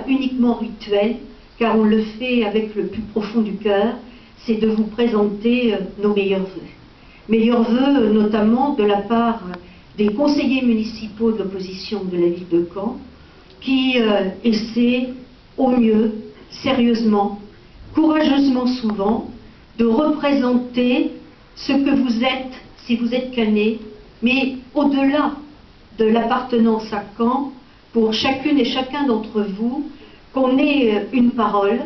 uniquement rituel, car on le fait avec le plus profond du cœur, c'est de vous présenter nos meilleurs vœux. Meilleurs vœux notamment de la part des conseillers municipaux de l'opposition de la ville de Caen, qui essaient au mieux, sérieusement, courageusement souvent, de représenter ce que vous êtes, si vous êtes canet, mais au-delà de l'appartenance à Caen, pour chacune et chacun d'entre vous, qu'on ait une parole,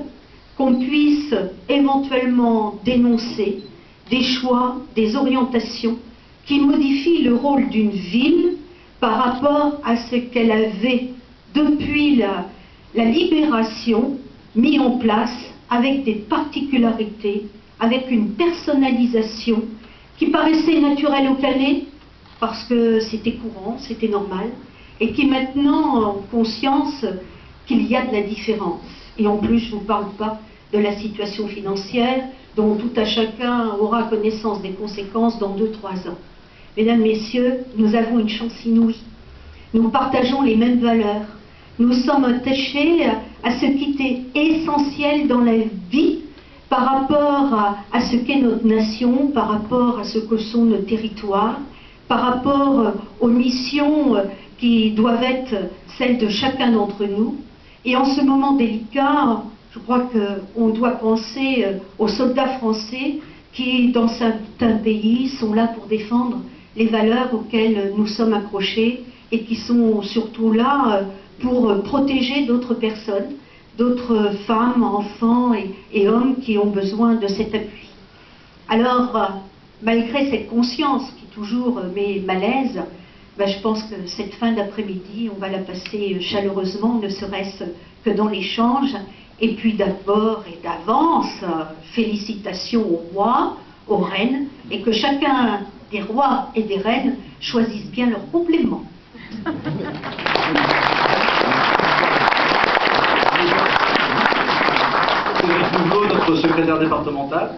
qu'on puisse éventuellement dénoncer des choix, des orientations qui modifient le rôle d'une ville par rapport à ce qu'elle avait depuis la libération mis en place avec des particularités, avec une personnalisation qui paraissait naturelle au Canet parce que c'était courant, c'était normal, et qui maintenant ont conscience qu'il y a de la différence. Et en plus, je ne vous parle pas de la situation financière dont tout à chacun aura connaissance des conséquences dans 2-3 ans. Mesdames, Messieurs, nous avons une chance inouïe. Nous partageons les mêmes valeurs. Nous sommes attachés à ce qui est essentiel dans la vie par rapport à ce qu'est notre nation, par rapport à ce que sont nos territoires, par rapport aux missions qui doivent être celles de chacun d'entre nous. Et en ce moment délicat, je crois qu'on doit penser aux soldats français qui, dans certains pays, sont là pour défendre les valeurs auxquelles nous sommes accrochés et qui sont surtout là pour protéger d'autres personnes, d'autres femmes, enfants et hommes qui ont besoin de cet appui. Alors, malgré cette conscience qui toujours met malaise, je pense que cette fin d'après-midi, on va la passer chaleureusement, ne serait-ce que dans l'échange. Et puis d'abord et d'avance, félicitations aux rois, aux reines, et que chacun des rois et des reines choisisse bien leur complément. Cédric Nouveau, notre secrétaire départemental.